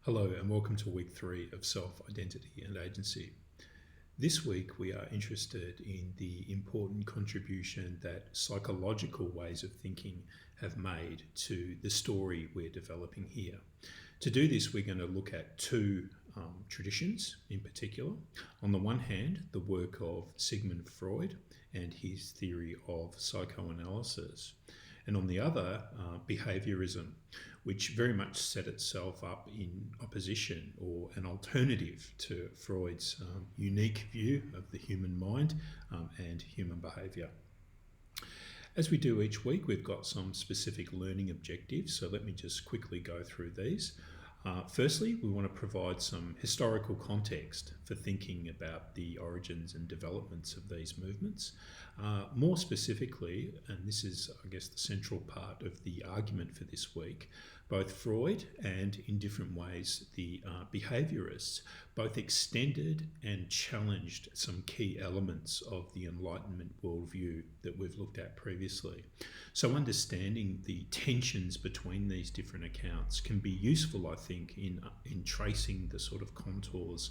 Hello and welcome to week 3 of Self-Identity and Agency. This week we are interested in the important contribution that psychological ways of thinking have made to the story we're developing here. To do this, we're going to look at two traditions in particular. On the one hand, the work of Sigmund Freud and his theory of psychoanalysis. And on the other, behaviourism, which very much set itself up in opposition or an alternative to Freud's unique view of the human mind and human behaviour. As we do each week, we've got some specific learning objectives, so let me just quickly go through these. Firstly, we want to provide some historical context for thinking about the origins and developments of these movements. More specifically, and this is, I guess, the central part of the argument for this week, both Freud and, in different ways, the behaviourists both extended and challenged some key elements of the Enlightenment worldview that we've looked at previously. So understanding the tensions between these different accounts can be useful, I think, in tracing the sort of contours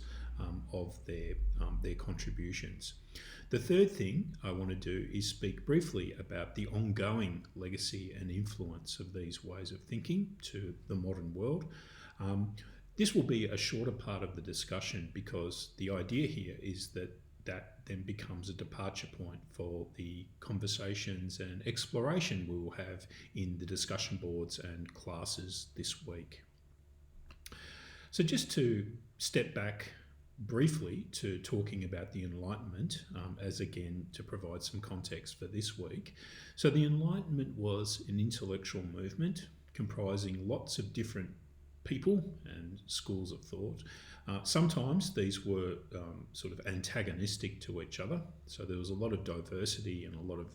of their contributions. The third thing I want to do is speak briefly about the ongoing legacy and influence of these ways of thinking to the modern world. This will be a shorter part of the discussion because the idea here is that then becomes a departure point for the conversations and exploration we will have in the discussion boards and classes this week. So just to step back briefly to talking about the Enlightenment, as again to provide some context for this week. So the Enlightenment was an intellectual movement comprising lots of different people and schools of thought. Sometimes these were sort of antagonistic to each other, so there was a lot of diversity and a lot of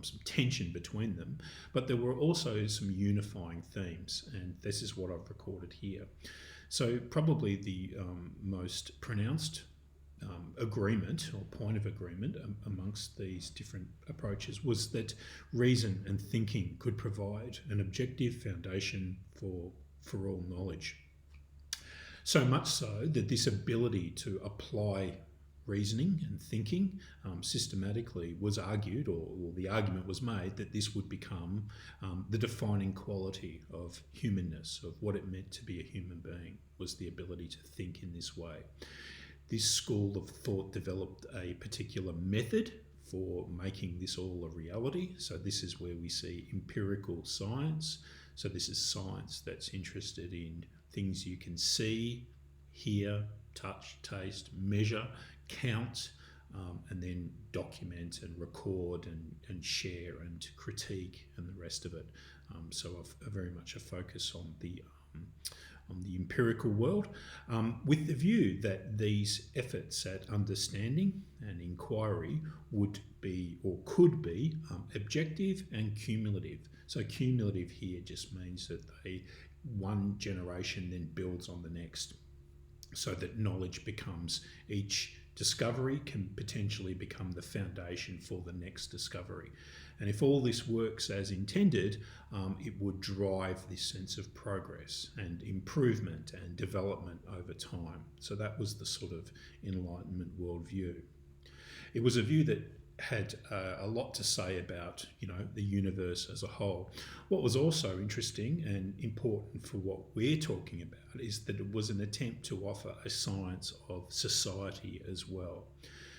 some tension between them, but there were also some unifying themes, and this is what I've recorded here. So probably the most pronounced agreement or point of agreement amongst these different approaches was that reason and thinking could provide an objective foundation for all knowledge. So much so that this ability to apply reasoning and thinking systematically was argued, or the argument was made, that this would become the defining quality of humanness, of what it meant to be a human being, was the ability to think in this way. This school of thought developed a particular method for making this all a reality. So this is where we see empirical science. So this is science that's interested in things you can see, hear, touch, taste, measure, count, and then document and record and share and critique and the rest of it. So very much a focus on the empirical world, with the view that these efforts at understanding and inquiry would be or could be objective and cumulative. So cumulative here just means that one generation then builds on the next, so that knowledge becomes, each discovery can potentially become the foundation for the next discovery. And if all this works as intended, it would drive this sense of progress and improvement and development over time. So that was the sort of Enlightenment worldview. It was a view that had a lot to say about, the universe as a whole. What was also interesting and important for what we're talking about is that it was an attempt to offer a science of society as well.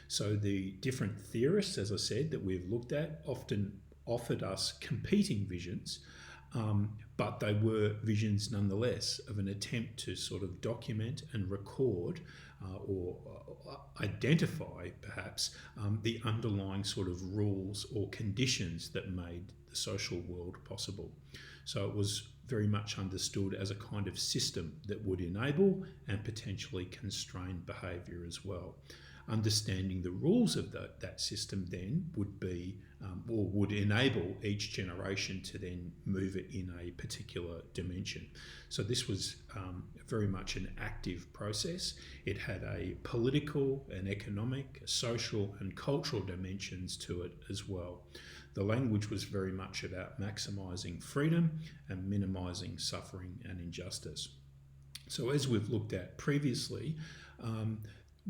So the different theorists, as I said, that we've looked at often offered us competing visions, but they were visions nonetheless of an attempt to sort of document and record or identify perhaps the underlying sort of rules or conditions that made the social world possible. So it was very much understood as a kind of system that would enable and potentially constrain behaviour as well. Understanding the rules of that system then would be or would enable each generation to then move it in a particular dimension. So this was very much an active process. It had a political, an economic, social and cultural dimensions to it as well. The language was very much about maximising freedom and minimising suffering and injustice. So as we've looked at previously,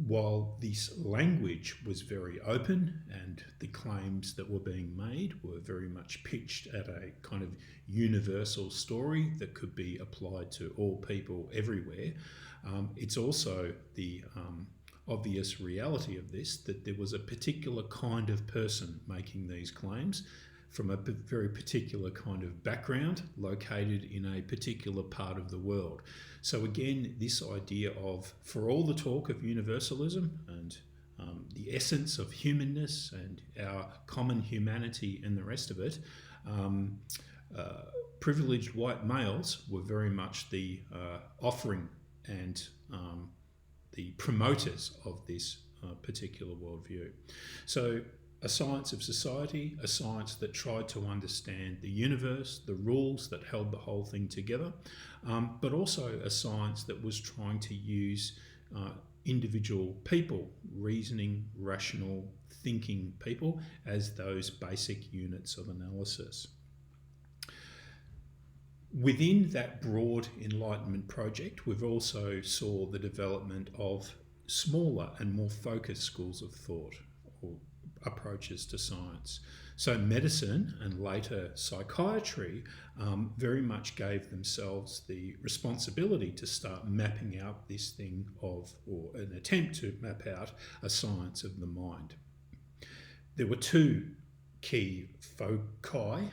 while this language was very open and the claims that were being made were very much pitched at a kind of universal story that could be applied to all people everywhere, it's also the obvious reality of this that there was a particular kind of person making these claims from a very particular kind of background located in a particular part of the world. So again, this idea of, for all the talk of universalism and the essence of humanness and our common humanity and the rest of it, privileged white males were very much the offering and the promoters of this particular worldview. So a science of society, a science that tried to understand the universe, the rules that held the whole thing together, but also a science that was trying to use individual people, reasoning, rational, thinking people, as those basic units of analysis. Within that broad Enlightenment project, we've also saw the development of smaller and more focused schools of thought or approaches to science. So medicine and later psychiatry very much gave themselves the responsibility to start mapping out this thing of, or an attempt to map out a science of the mind. There were two key foci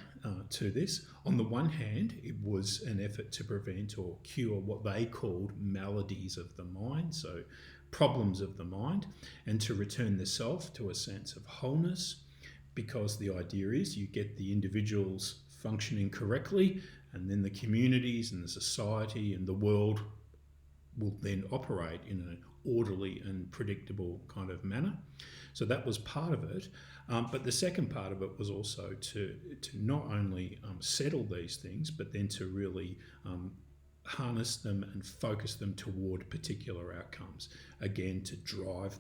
to this. On the one hand, it was an effort to prevent or cure what they called maladies of the mind, so problems of the mind, and to return the self to a sense of wholeness, because the idea is you get the individuals functioning correctly, and then the communities and the society and the world will then operate in an orderly and predictable kind of manner. So that was part of it. But the second part of it was also to not only settle these things, but then to really harness them and focus them toward particular outcomes. Again, to drive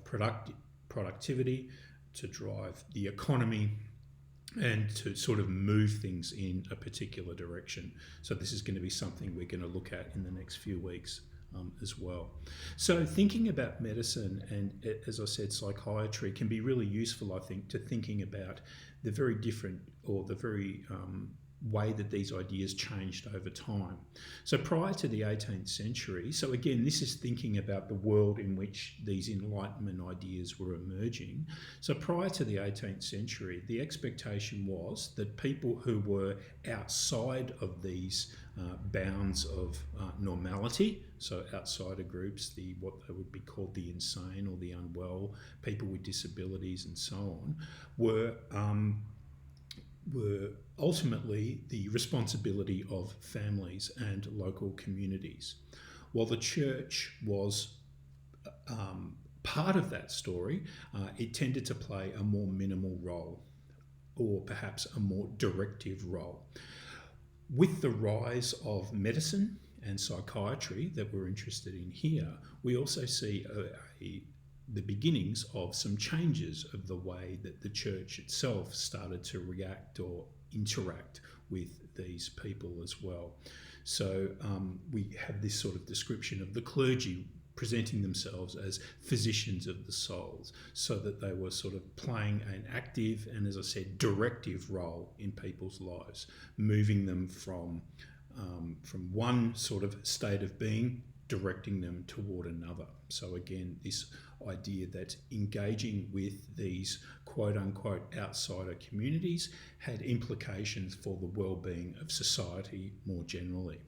productivity, to drive the economy, and to sort of move things in a particular direction. So this is going to be something we're going to look at in the next few weeks as well. So thinking about medicine and, as I said, psychiatry can be really useful, I think, to thinking about the very different or the very way that these ideas changed over time. So prior to the 18th century, so again, this is thinking about the world in which these Enlightenment ideas were emerging. So prior to the 18th century, the expectation was that people who were outside of these bounds of normality, so outsider groups, what they would be called the insane or the unwell, people with disabilities and so on, were ultimately the responsibility of families and local communities. While the church was part of that story, it tended to play a more minimal role, or perhaps a more directive role. With the rise of medicine and psychiatry that we're interested in here, we also see the beginnings of some changes of the way that the church itself started to react or interact with these people as well. So we have this sort of description of the clergy presenting themselves as physicians of the souls, so that they were sort of playing an active and, as I said, directive role in people's lives, moving them from one sort of state of being, directing them toward another. So again, this idea that engaging with these quote-unquote outsider communities had implications for the well-being of society more generally.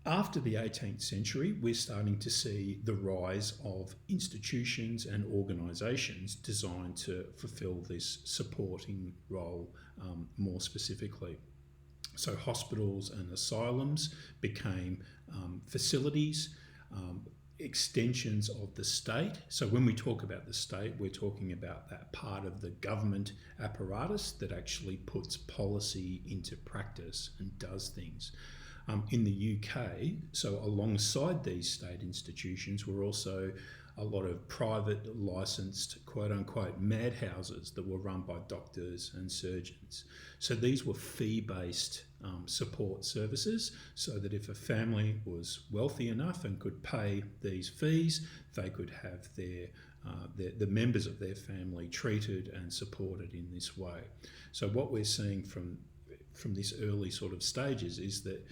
After the 18th century, we're starting to see the rise of institutions and organisations designed to fulfil this supporting role more specifically. So hospitals and asylums became facilities, extensions of the state. So when we talk about the state, we're talking about that part of the government apparatus that actually puts policy into practice and does things. In the UK, so alongside these state institutions were also a lot of private licensed quote-unquote madhouses that were run by doctors and surgeons. So these were fee-based support services, so that if a family was wealthy enough and could pay these fees, they could have the members of their family treated and supported in this way. So what we're seeing from this early sort of stages is that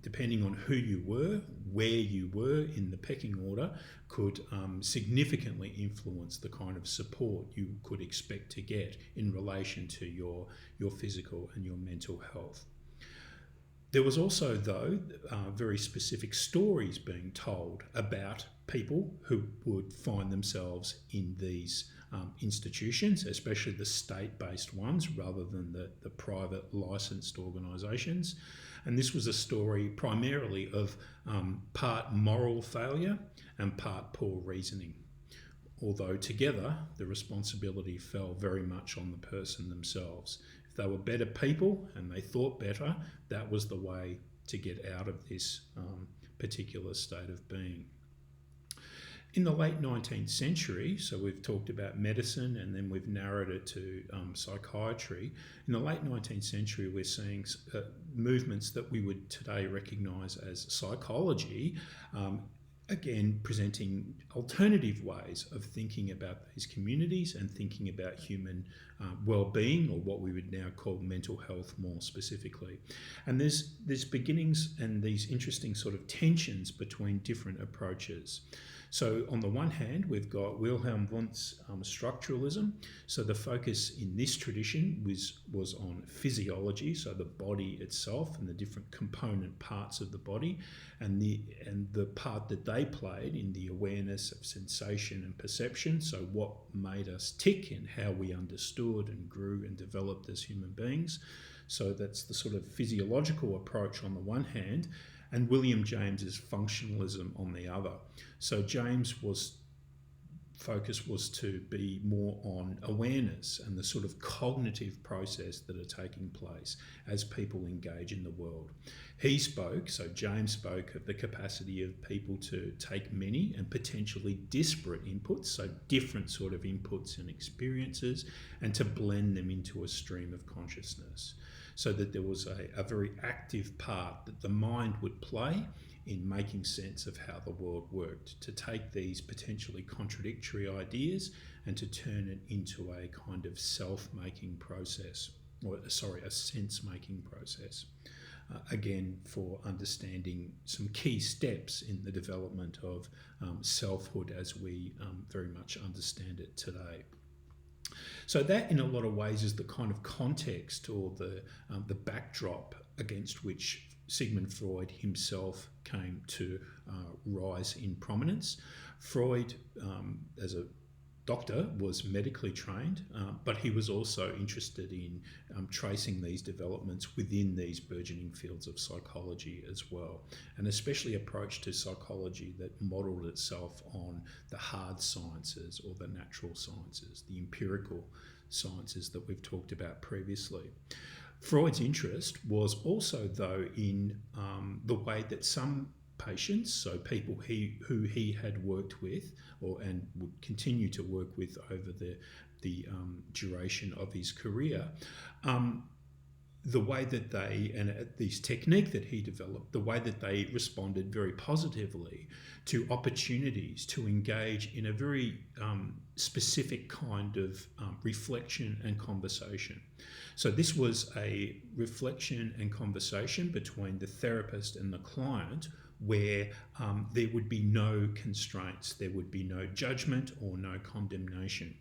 depending on who you were, where you were in the pecking order, could significantly influence the kind of support you could expect to get in relation to your physical and your mental health. There was also, though, very specific stories being told about people who would find themselves in these institutions, especially the state-based ones rather than the private licensed organisations. And this was a story primarily of part moral failure and part poor reasoning. Although together the responsibility fell very much on the person themselves. If they were better people and they thought better, that was the way to get out of this particular state of being. In the late 19th century, so we've talked about medicine and then we've narrowed it to psychiatry. In the late 19th century, we're seeing movements that we would today recognise as psychology, again presenting alternative ways of thinking about these communities and thinking about human well-being, or what we would now call mental health more specifically. And there's beginnings and these interesting sort of tensions between different approaches. So on the one hand, we've got Wilhelm Wundt's structuralism. So the focus in this tradition was on physiology, so the body itself and the different component parts of the body, and the part that they played in the awareness of sensation and perception, so what made us tick and how we understood and grew and developed as human beings. So that's the sort of physiological approach on the one hand, and William James's functionalism on the other. So James' focus was to be more on awareness and the sort of cognitive process that are taking place as people engage in the world. James spoke of the capacity of people to take many and potentially disparate inputs, so different sort of inputs and experiences, and to blend them into a stream of consciousness. So that there was a very active part that the mind would play in making sense of how the world worked, to take these potentially contradictory ideas and to turn it into a kind of self-making process, a sense-making process. Again, for understanding some key steps in the development of selfhood as we very much understand it today. So that, in a lot of ways, is the kind of context or the backdrop against which Sigmund Freud himself came to rise in prominence. Freud, as a doctor, was medically trained, but he was also interested in tracing these developments within these burgeoning fields of psychology as well, and especially approach to psychology that modelled itself on the hard sciences or the natural sciences, the empirical sciences that we've talked about previously. Freud's interest was also, though, in the way that some patients, so people who he had worked with and would continue to work with over the duration of his career, the way that they, and this technique that he developed, the way that they responded very positively to opportunities to engage in a very specific kind of reflection and conversation. So this was a reflection and conversation between the therapist and the client, where there would be no constraints, there would be no judgment or no condemnation.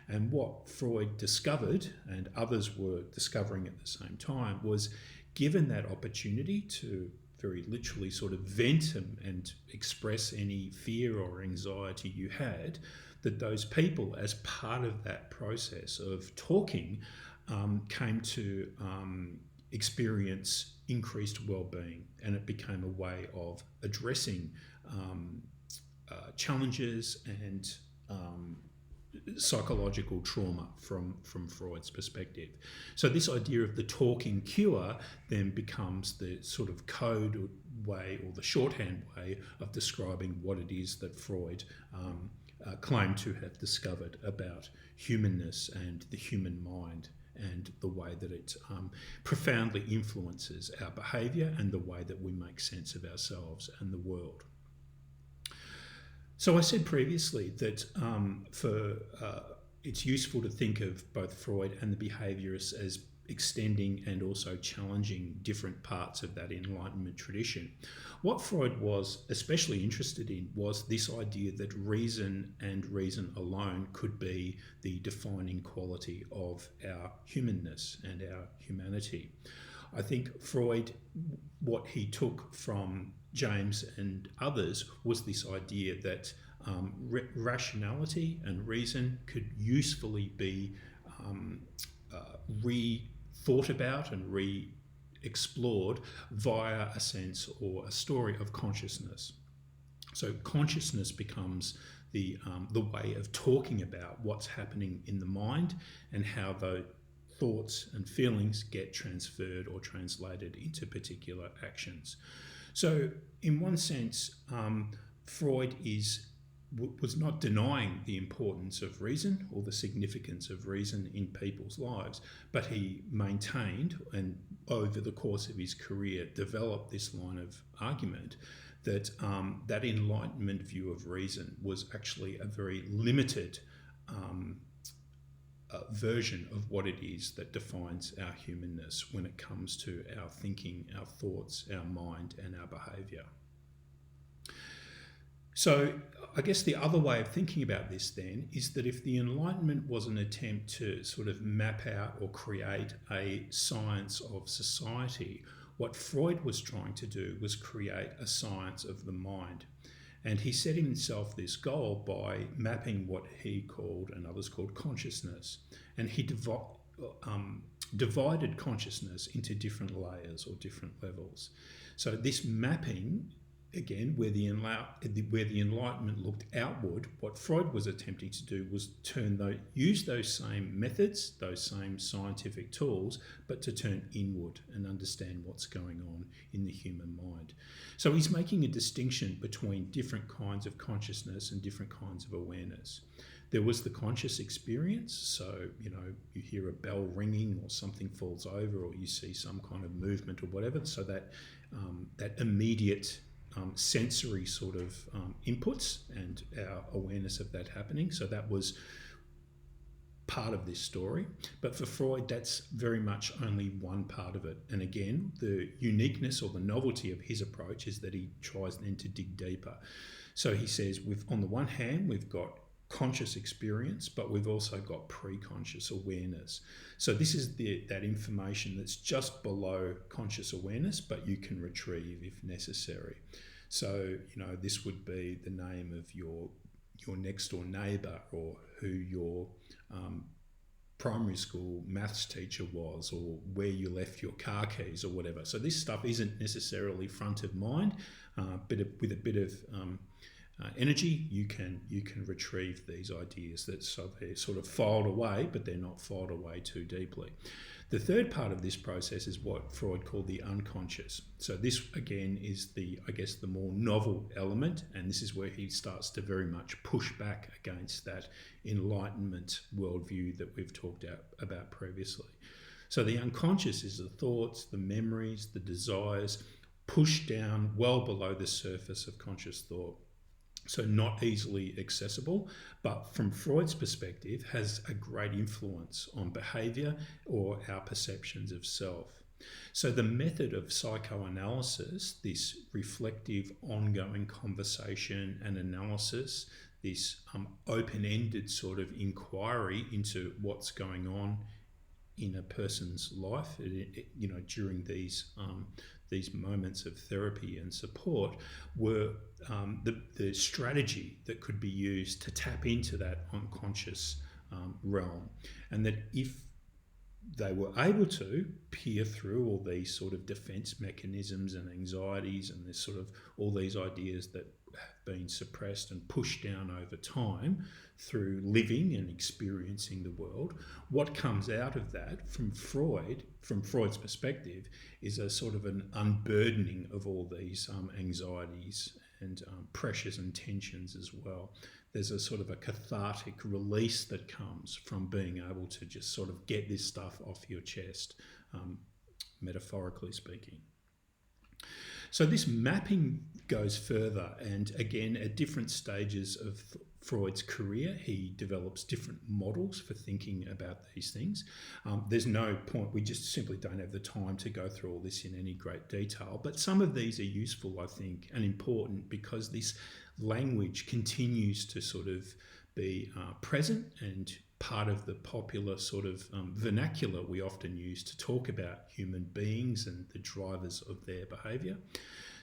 And what Freud discovered, and others were discovering at the same time, was given that opportunity to very literally sort of vent and express any fear or anxiety you had, that those people, as part of that process of talking, came to experience increased well-being, and it became a way of addressing challenges and psychological trauma from Freud's perspective. So this idea of the talking cure then becomes the sort of code way, or the shorthand way, of describing what it is that Freud claimed to have discovered about humanness and the human mind and the way that it profoundly influences our behaviour and the way that we make sense of ourselves and the world. So I said previously that it's useful to think of both Freud and the behaviourists as extending and also challenging different parts of that Enlightenment tradition. What Freud was especially interested in was this idea that reason and reason alone could be the defining quality of our humanness and our humanity. I think Freud, what he took from James and others was this idea that rationality and reason could usefully be re-thought about and re-explored via a sense or a story of consciousness. So consciousness becomes the way of talking about what's happening in the mind and how the thoughts and feelings get transferred or translated into particular actions. So in one sense, Freud was not denying the importance of reason or the significance of reason in people's lives, but he maintained, and over the course of his career developed this line of argument that that Enlightenment view of reason was actually a very limited version of what it is that defines our humanness when it comes to our thinking, our thoughts, our mind, and our behaviour. So I guess the other way of thinking about this then is that if the Enlightenment was an attempt to sort of map out or create a science of society, what Freud was trying to do was create a science of the mind. And he set himself this goal by mapping what he called and others called consciousness. And he divided consciousness into different layers or different levels. So this mapping, again, where the Enlightenment looked outward, what Freud was attempting to do was use those same methods, those same scientific tools, but to turn inward and understand what's going on in the human mind. So he's making a distinction between different kinds of consciousness and different kinds of awareness. There was the conscious experience, so you hear a bell ringing or something falls over or you see some kind of movement or whatever, so that immediate sensory sort of inputs and our awareness of that happening. So that was part of this story. But for Freud, that's very much only one part of it. And again, the uniqueness or the novelty of his approach is that he tries then to dig deeper. So he says, on the one hand, we've got conscious experience, but we've also got pre-conscious awareness. So this is that information that's just below conscious awareness, but you can retrieve if necessary. So, this would be the name of your next door neighbour, or who your primary school maths teacher was, or where you left your car keys or whatever. So this stuff isn't necessarily front of mind, but with a bit of energy, you can retrieve these ideas that they're sort of filed away, but they're not filed away too deeply. The third part of this process is what Freud called the unconscious. So this again is the more novel element, and this is where he starts to very much push back against that Enlightenment worldview that we've talked about previously. So the unconscious is the thoughts, the memories, the desires, pushed down well below the surface of conscious thought. So not easily accessible, but from Freud's perspective has a great influence on behaviour or our perceptions of self. So the method of psychoanalysis, this reflective ongoing conversation and analysis, this open-ended sort of inquiry into what's going on in a person's life, during these moments of therapy and support, were the strategy that could be used to tap into that unconscious realm. And that if they were able to peer through all these sort of defense mechanisms and anxieties and this sort of all these ideas that have been suppressed and pushed down over time through living and experiencing the world, what comes out of that from Freud's perspective, is a sort of an unburdening of all these anxieties and pressures and tensions as well. There's a sort of a cathartic release that comes from being able to just sort of get this stuff off your chest, metaphorically speaking. So this mapping goes further, and again, at different stages of Freud's career, he develops different models for thinking about these things. There's no point, we just simply don't have the time to go through all this in any great detail, but some of these are useful, I think, and important because this language continues to sort of be present and part of the popular sort of vernacular we often use to talk about human beings and the drivers of their behaviour.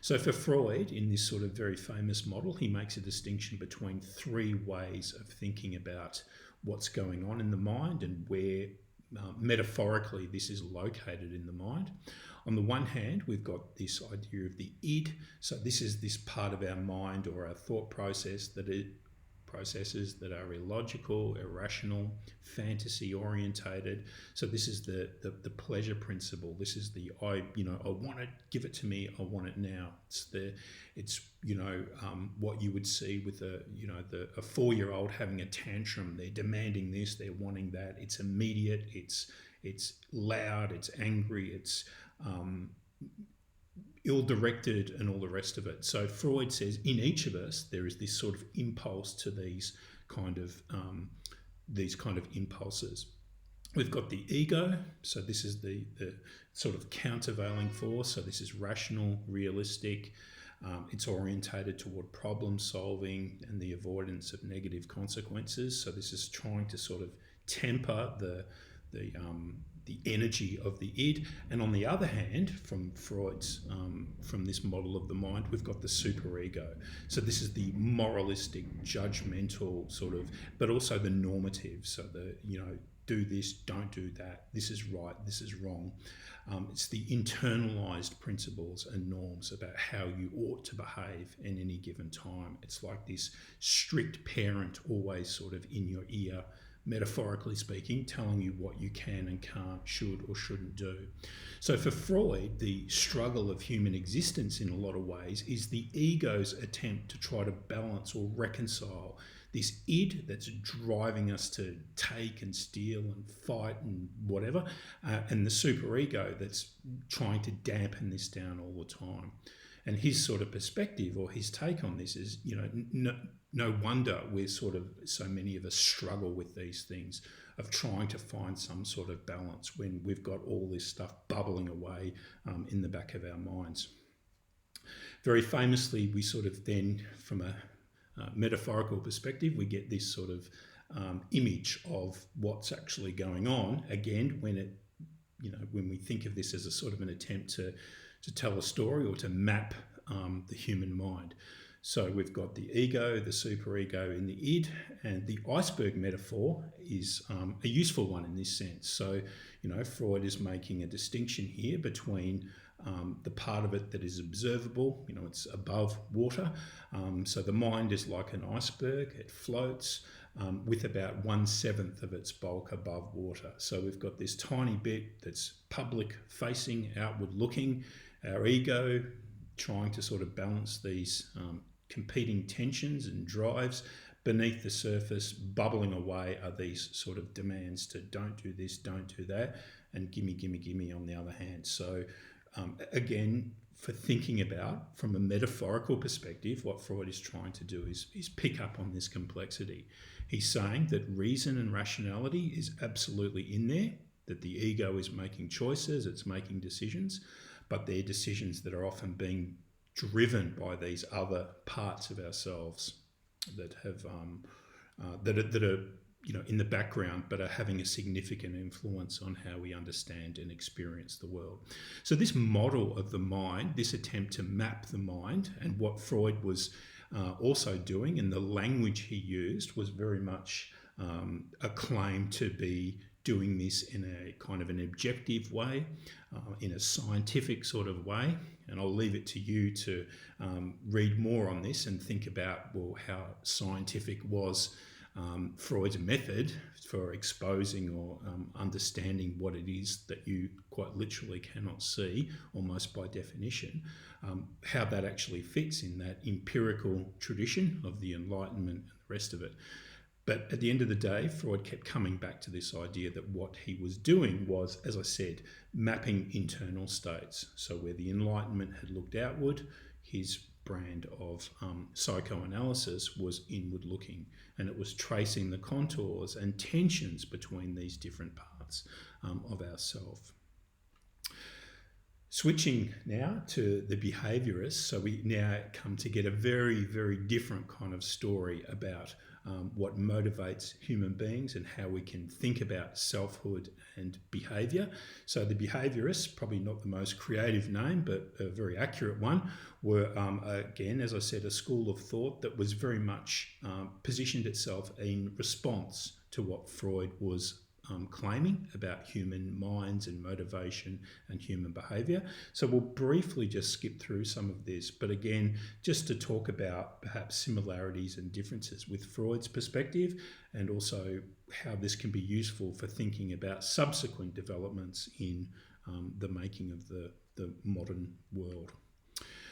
So for Freud, in this sort of very famous model, he makes a distinction between three ways of thinking about what's going on in the mind and where metaphorically this is located in the mind. On the one hand, we've got this idea of the id. So this is this part of our mind or our thought processes that are illogical, irrational, fantasy orientated. So this is the pleasure principle. This is the I want it, give it to me, I want it now. It's what you would see with a 4-year-old having a tantrum. They're demanding this, they're wanting that. It's immediate, it's loud, it's angry, it's ill-directed and all the rest of it. So Freud says in each of us there is this sort of impulse to these kind of impulses. We've got the ego, so this is the sort of countervailing force. So this is rational, realistic. It's orientated toward problem solving and the avoidance of negative consequences. So this is trying to sort of temper the energy of the id. And on the other hand, from Freud's, from this model of the mind, we've got the superego. So this is the moralistic, judgmental sort of, but also the normative. So do this, don't do that. This is right, this is wrong. It's the internalized principles and norms about how you ought to behave in any given time. It's like this strict parent always sort of in your ear, metaphorically speaking, telling you what you can and can't, should or shouldn't do. So for Freud, the struggle of human existence in a lot of ways is the ego's attempt to try to balance or reconcile this id that's driving us to take and steal and fight and whatever, and the superego that's trying to dampen this down all the time. And his sort of perspective or his take on this is, no wonder so many of us struggle with these things of trying to find some sort of balance when we've got all this stuff bubbling away in the back of our minds. Very famously, we sort of then, from a metaphorical perspective, we get this sort of image of what's actually going on. Again, when we think of this as a sort of an attempt to tell a story or to map the human mind. So we've got the ego, the superego in the id, and the iceberg metaphor is a useful one in this sense. So, Freud is making a distinction here between the part of it that is observable, it's above water. So the mind is like an iceberg, it floats with about 1/7 of its bulk above water. So we've got this tiny bit that's public facing, outward looking, our ego trying to sort of balance these competing tensions and drives. Beneath the surface, bubbling away, are these sort of demands to don't do this, don't do that, and gimme, gimme, gimme on the other hand. So again, for thinking about, from a metaphorical perspective, what Freud is trying to do is pick up on this complexity. He's saying that reason and rationality is absolutely in there, that the ego is making choices, it's making decisions, but they're decisions that are often being driven by these other parts of ourselves that have that are in the background, but are having a significant influence on how we understand and experience the world. So this model of the mind, this attempt to map the mind, and what Freud was also doing, and the language he used was very much a claim to be doing this in a kind of an objective way, in a scientific sort of way. And I'll leave it to you to read more on this and think about, how scientific was Freud's method for exposing or understanding what it is that you quite literally cannot see, almost by definition, how that actually fits in that empirical tradition of the Enlightenment and the rest of it. But at the end of the day, Freud kept coming back to this idea that what he was doing was, as I said, mapping internal states. So where the Enlightenment had looked outward, his brand of psychoanalysis was inward looking, and it was tracing the contours and tensions between these different parts of ourself. Switching now to the behaviourists, so we now come to get a very, very different kind of story about what motivates human beings and how we can think about selfhood and behaviour. So the behaviourists, probably not the most creative name, but a very accurate one, were, again, as I said, a school of thought that was very much positioned itself in response to what Freud was claiming about human minds and motivation and human behaviour. So we'll briefly just skip through some of this, but again, just to talk about perhaps similarities and differences with Freud's perspective, and also how this can be useful for thinking about subsequent developments in the making of the modern world.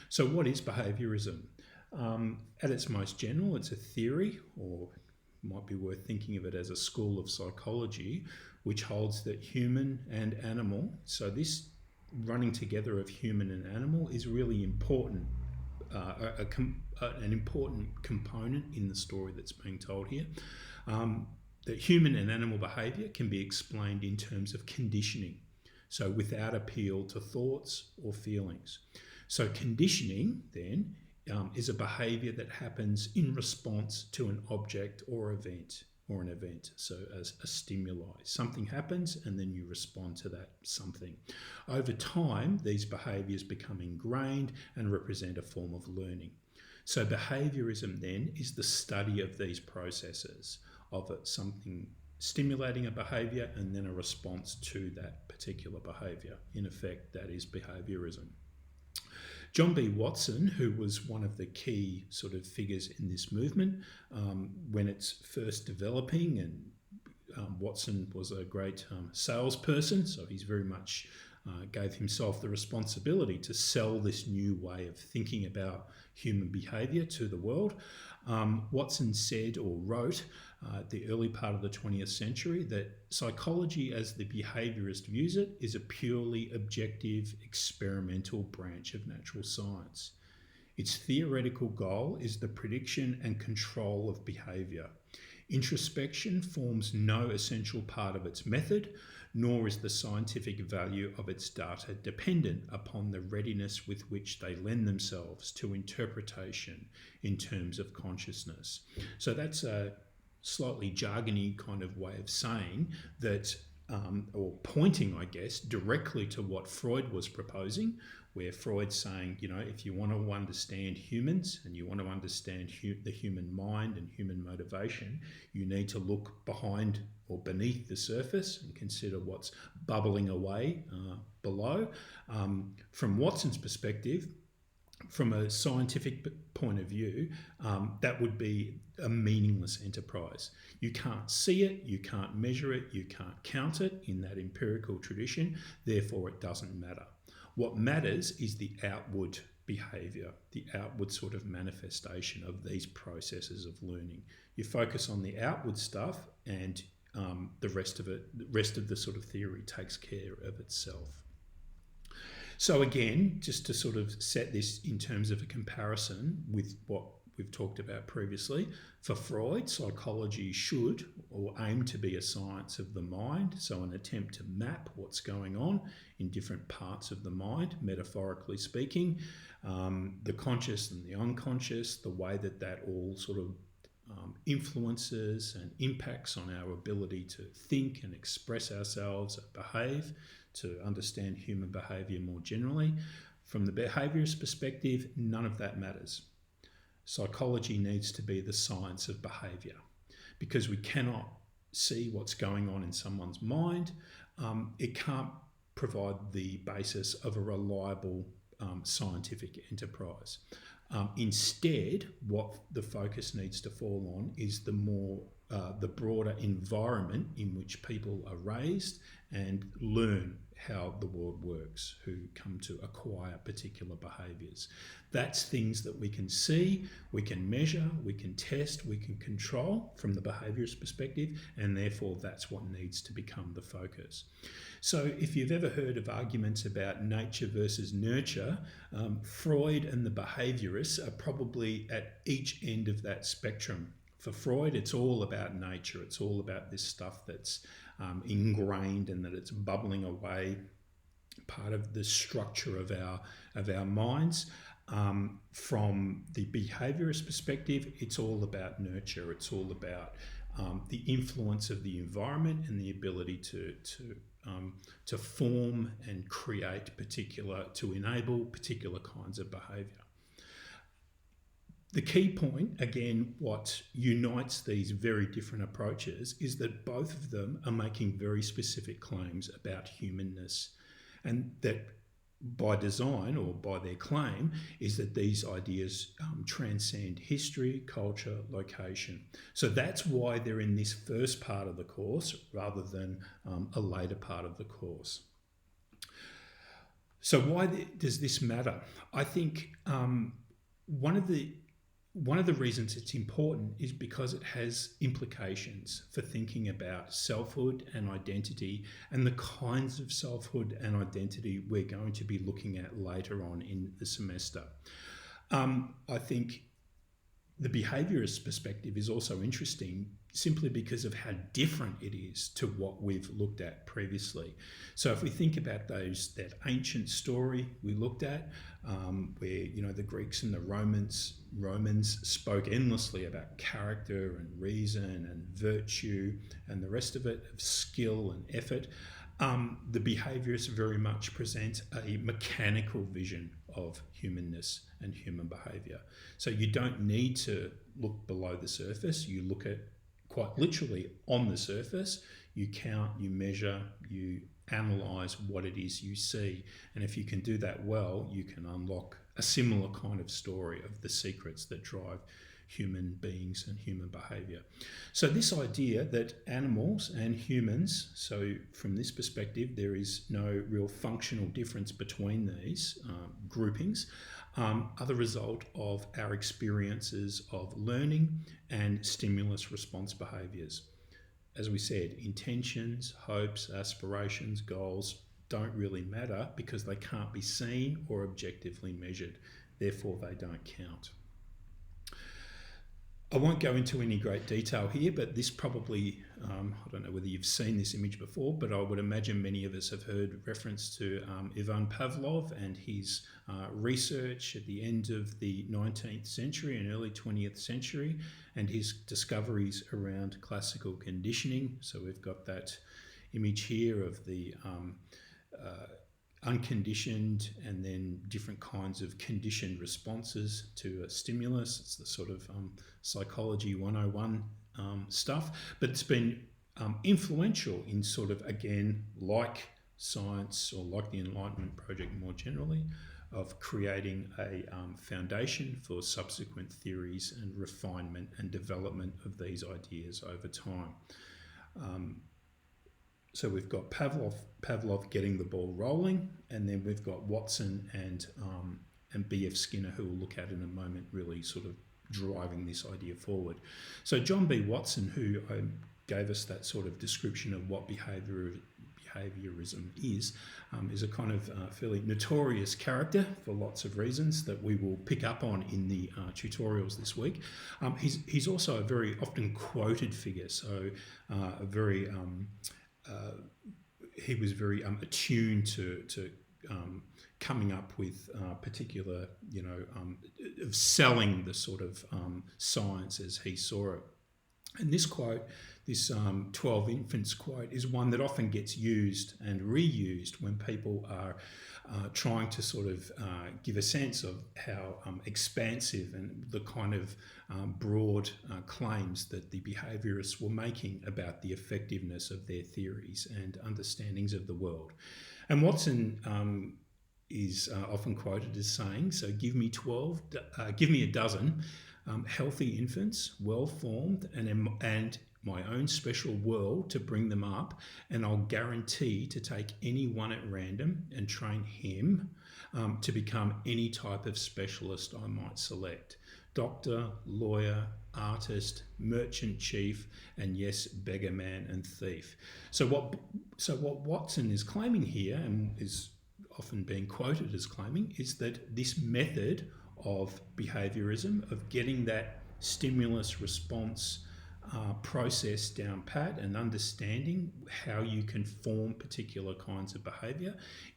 So what is behaviourism? At its most general, it's a theory, or might be worth thinking of it as a school of psychology, which holds that human and animal, so this running together of human and animal is really important, an important component in the story that's being told here. That human and animal behaviour can be explained in terms of conditioning, so without appeal to thoughts or feelings. So conditioning then is a behaviour that happens in response to an object or event, so as a stimuli. Something happens and then you respond to that something. Over time, these behaviours become ingrained and represent a form of learning. So behaviourism then is the study of these processes, of it, something stimulating a behaviour and then a response to that particular behaviour. In effect, that is behaviourism. John B. Watson, who was one of the key sort of figures in this movement when it's first developing, and Watson was a great salesperson, so he's very much gave himself the responsibility to sell this new way of thinking about human behaviour to the world. Watson said or wrote the early part of the 20th century that psychology, as the behaviourist views it, is a purely objective experimental branch of natural science. Its theoretical goal is the prediction and control of behaviour. Introspection forms no essential part of its method, nor is the scientific value of its data dependent upon the readiness with which they lend themselves to interpretation in terms of consciousness. So that's a slightly jargony kind of way of saying that, or pointing, I guess, directly to what Freud was proposing, where Freud's saying, you know, if you want to understand humans and you want to understand the human mind and human motivation, you need to look behind or beneath the surface and consider what's bubbling away below. From Watson's perspective, from a scientific point of view, that would be a meaningless enterprise. You can't see it, you can't measure it, you can't count it in that empirical tradition, therefore it doesn't matter. What matters is the outward behaviour, the outward sort of manifestation of these processes of learning. You focus on the outward stuff, and the rest of the sort of theory takes care of itself. So again, just to sort of set this in terms of a comparison with what we've talked about previously, for Freud, psychology should or aim to be a science of the mind, so an attempt to map what's going on in different parts of the mind, metaphorically speaking, the conscious and the unconscious, the way that that all sort of influences and impacts on our ability to think and express ourselves and behave, to understand human behaviour more generally. From the behaviourist perspective, none of that matters. Psychology needs to be the science of behaviour, because we cannot see what's going on in someone's mind. It can't provide the basis of a reliable scientific enterprise. Instead, what the focus needs to fall on is the broader environment in which people are raised and learn how the world works, who come to acquire particular behaviours. That's things that we can see, we can measure, we can test, we can control from the behaviourist perspective, and therefore that's what needs to become the focus. So if you've ever heard of arguments about nature versus nurture, Freud and the behaviourists are probably at each end of that spectrum. For Freud, it's all about nature. It's all about this stuff that's ingrained and that it's bubbling away, part of the structure of our minds. From the behaviourist perspective, it's all about nurture. It's all about the influence of the environment and the ability to form and create to enable particular kinds of behaviour. The key point, again, what unites these very different approaches is that both of them are making very specific claims about humanness, and that by design or by their claim is that these ideas transcend history, culture, location. So that's why they're in this first part of the course rather than a later part of the course. So why does this matter? I think one of the reasons it's important is because it has implications for thinking about selfhood and identity and the kinds of selfhood and identity we're going to be looking at later on in the semester. I think the behaviourist perspective is also interesting simply because of how different it is to what we've looked at previously. So if we think about that ancient story we looked at, where the Greeks and the Romans spoke endlessly about character and reason and virtue and the rest of it, of skill and effort, the behaviourists very much present a mechanical vision of humanness and human behaviour. So you don't need to look below the surface. You look at quite literally on the surface. You count, you measure, you analyse what it is you see. And if you can do that well, you can unlock a similar kind of story of the secrets that drive human beings and human behaviour. So this idea that animals and humans, so from this perspective, there is no real functional difference between these groupings, are the result of our experiences of learning and stimulus response behaviours. As we said, intentions, hopes, aspirations, goals don't really matter because they can't be seen or objectively measured. Therefore, they don't count. I won't go into any great detail here, but this probably, I don't know whether you've seen this image before, but I would imagine many of us have heard reference to Ivan Pavlov and his research at the end of the 19th century and early 20th century, and his discoveries around classical conditioning. So we've got that image here of the unconditioned and then different kinds of conditioned responses to a stimulus. It's the sort of psychology 101 stuff, but it's been influential in sort of, again, like science or like the Enlightenment project more generally, of creating a foundation for subsequent theories and refinement and development of these ideas over time. So we've got Pavlov getting the ball rolling, and then we've got Watson and B.F. Skinner, who we'll look at in a moment, really sort of driving this idea forward. So John B. Watson, who gave us that sort of description of what behaviourism is a kind of fairly notorious character for lots of reasons that we will pick up on in the tutorials this week. He's also a very often quoted figure, so he was very attuned to coming up with particular, of selling the sort of science as he saw it. And this quote, this 12 infants quote, is one that often gets used and reused when people are trying to sort of give a sense of how expansive and the kind of broad claims that the behaviourists were making about the effectiveness of their theories and understandings of the world. And Watson is often quoted as saying, so give me a dozen healthy infants, well-formed, and my own special world to bring them up, and I'll guarantee to take any one at random and train him to become any type of specialist I might select. Doctor, lawyer, artist, merchant chief, and yes, beggar man and thief. So what Watson is claiming here, and is often being quoted as claiming, is that this method of behaviourism, of getting that stimulus response process down pat and understanding how you can form particular kinds of behaviour,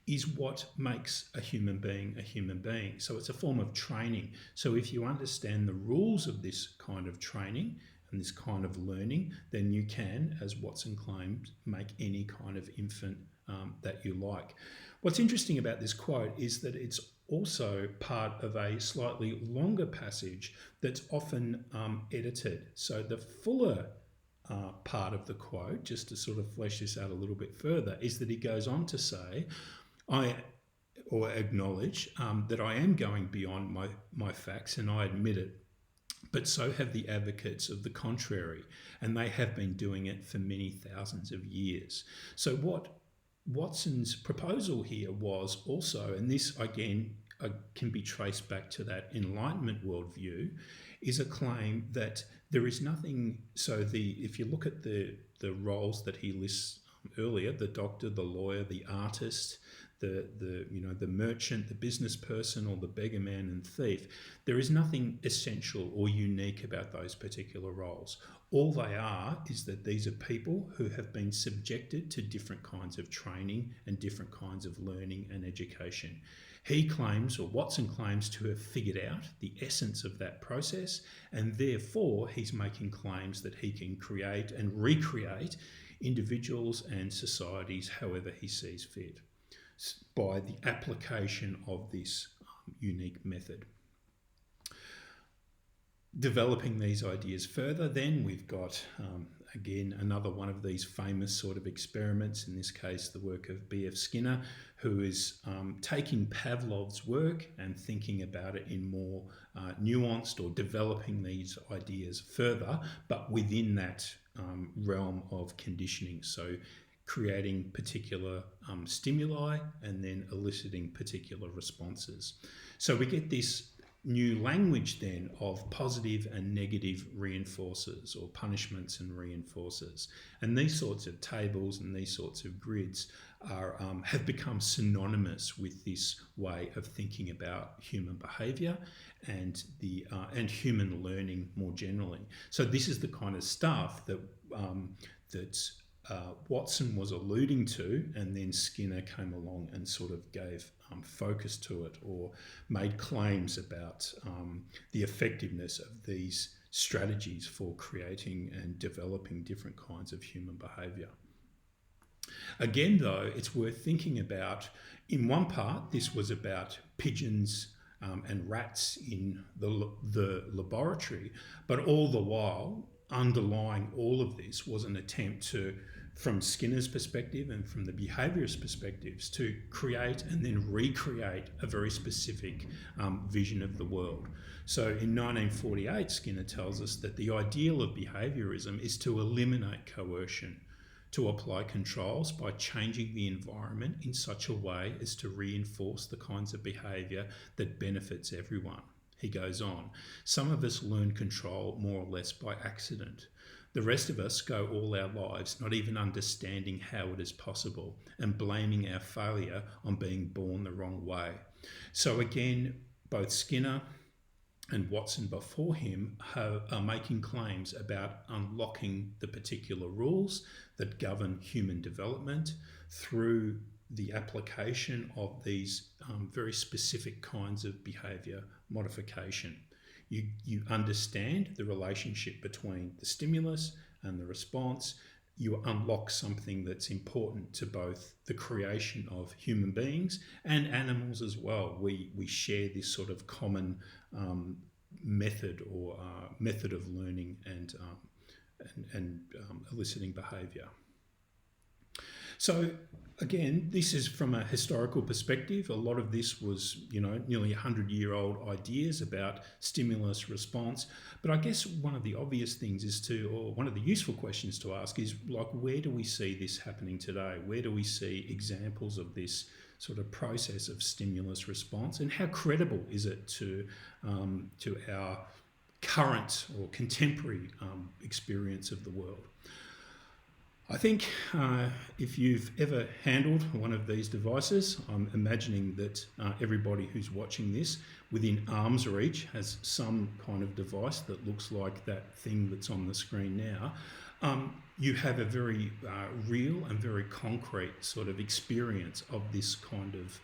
is what makes a human being a human being. So it's a form of training. So if you understand the rules of this kind of training and this kind of learning, then you can, as Watson claims, make any kind of infant that you like. What's interesting about this quote is that it's also part of a slightly longer passage that's often edited. So the fuller part of the quote, just to sort of flesh this out a little bit further, is that he goes on to say, acknowledge that I am going beyond my facts, and I admit it, but so have the advocates of the contrary, and they have been doing it for many thousands of years. So what Watson's proposal here was also, and this again can be traced back to that Enlightenment worldview, is a claim that there is nothing. So if you look at the roles that he lists earlier, the doctor, the lawyer, the artist, the merchant, the business person, or the beggar man and thief, there is nothing essential or unique about those particular roles. All they are is that these are people who have been subjected to different kinds of training and different kinds of learning and education. He claims, or Watson claims, to have figured out the essence of that process, and therefore he's making claims that he can create and recreate individuals and societies however he sees fit by the application of this unique method. Developing these ideas further, then we've got again another one of these famous sort of experiments, in this case the work of B.F. Skinner, who is taking Pavlov's work and thinking about it in more nuanced, or developing these ideas further, but within that realm of conditioning. So creating particular stimuli and then eliciting particular responses. So we get this new language then of positive and negative reinforcers, or punishments and reinforcers. And these sorts of tables and these sorts of grids have become synonymous with this way of thinking about human behaviour and human learning more generally. So this is the kind of stuff that Watson was alluding to, and then Skinner came along and sort of gave focus to it, or made claims about the effectiveness of these strategies for creating and developing different kinds of human behaviour. Again, though, it's worth thinking about, in one part, this was about pigeons and rats in the laboratory, but all the while, underlying all of this was an attempt to, from Skinner's perspective and from the behaviourist perspectives, to create and then recreate a very specific vision of the world. So in 1948, Skinner tells us that the ideal of behaviourism is to eliminate coercion, to apply controls by changing the environment in such a way as to reinforce the kinds of behaviour that benefits everyone. He goes on, some of us learn control more or less by accident. The rest of us go all our lives not even understanding how it is possible, and blaming our failure on being born the wrong way. So again, both Skinner and Watson before him are making claims about unlocking the particular rules that govern human development through the application of these very specific kinds of behaviour modification. You understand the relationship between the stimulus and the response. You unlock something that's important to both the creation of human beings and animals as well. We share this sort of common method or method of learning and eliciting behaviour. So again, this is from a historical perspective. A lot of this was, nearly 100-year-old ideas about stimulus response. But I guess one of the obvious things or one of the useful questions to ask is, like, where do we see this happening today? Where do we see examples of this sort of process of stimulus response, and how credible is it to our current or contemporary experience of the world? I think if you've ever handled one of these devices, I'm imagining that everybody who's watching this within arm's reach has some kind of device that looks like that thing that's on the screen now. You have a very real and very concrete sort of experience of this kind of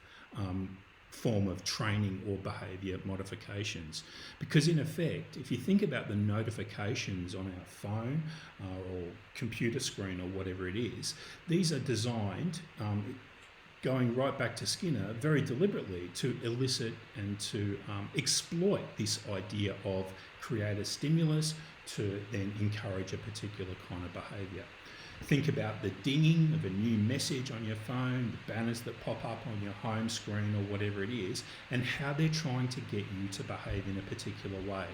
form of training or behaviour modifications. Because in effect, if you think about the notifications on our phone or computer screen or whatever it is, these are designed, going right back to Skinner, very deliberately to elicit and to exploit this idea of create a stimulus to then encourage a particular kind of behaviour. Think about the dinging of a new message on your phone, the banners that pop up on your home screen or whatever it is, and how they're trying to get you to behave in a particular way.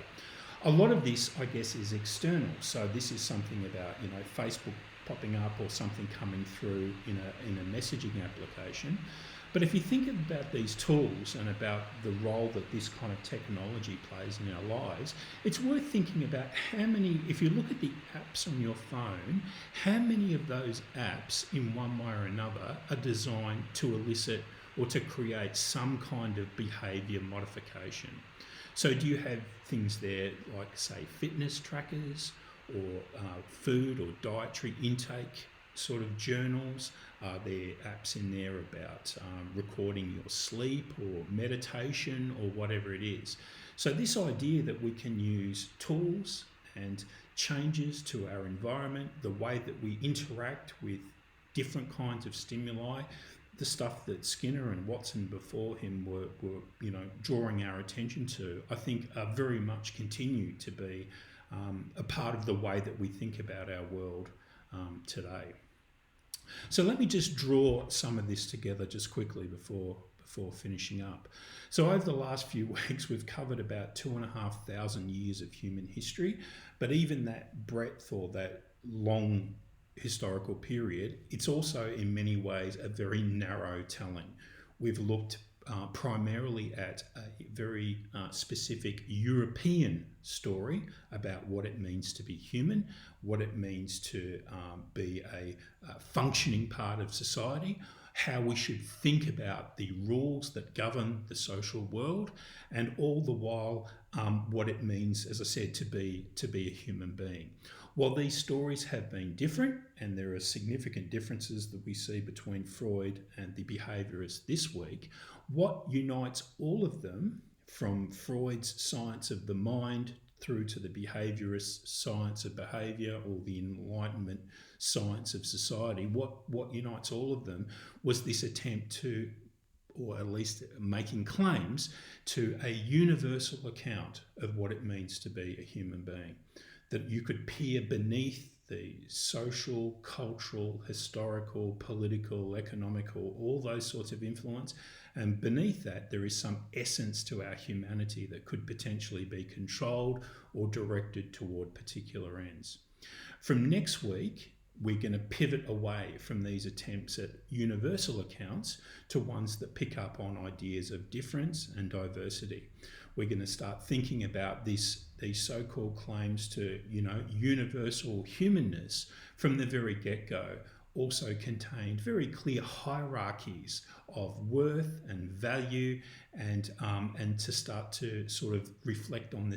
A lot of this, I guess, is external. So this is something about, Facebook popping up or something coming through in a messaging application. But if you think about these tools and about the role that this kind of technology plays in our lives, it's worth thinking about how many, if you look at the apps on your phone, how many of those apps in one way or another are designed to elicit or to create some kind of behaviour modification. So do you have things there like, say, fitness trackers or food or dietary intake sort of journals? Are there apps in there about recording your sleep or meditation or whatever it is? So this idea that we can use tools and changes to our environment, the way that we interact with different kinds of stimuli, the stuff that Skinner and Watson before him were drawing our attention to, I think are very much continue to be a part of the way that we think about our world today. So let me just draw some of this together just quickly before finishing up. So over the last few weeks, we've covered about 2,500 years of human history, but even that breadth or that long historical period, it's also in many ways a very narrow telling. We've looked primarily at a very specific European story about what it means to be human, what it means to be a functioning part of society, how we should think about the rules that govern the social world, and all the while what it means, as I said, to be a human being. While these stories have been different, and there are significant differences that we see between Freud and the behaviourists this week, what unites all of them, from Freud's science of the mind through to the behaviourist science of behaviour or the Enlightenment science of society, what unites all of them was this attempt to, or at least making claims to, a universal account of what it means to be a human being. That you could peer beneath the social, cultural, historical, political, economical, all those sorts of influence, and beneath that there is some essence to our humanity that could potentially be controlled or directed toward particular ends. From next week, we're going to pivot away from these attempts at universal accounts to ones that pick up on ideas of difference and diversity. We're going to start thinking about these so-called claims to, universal humanness from the very get-go also contained very clear hierarchies of worth and value, and to start to sort of reflect on this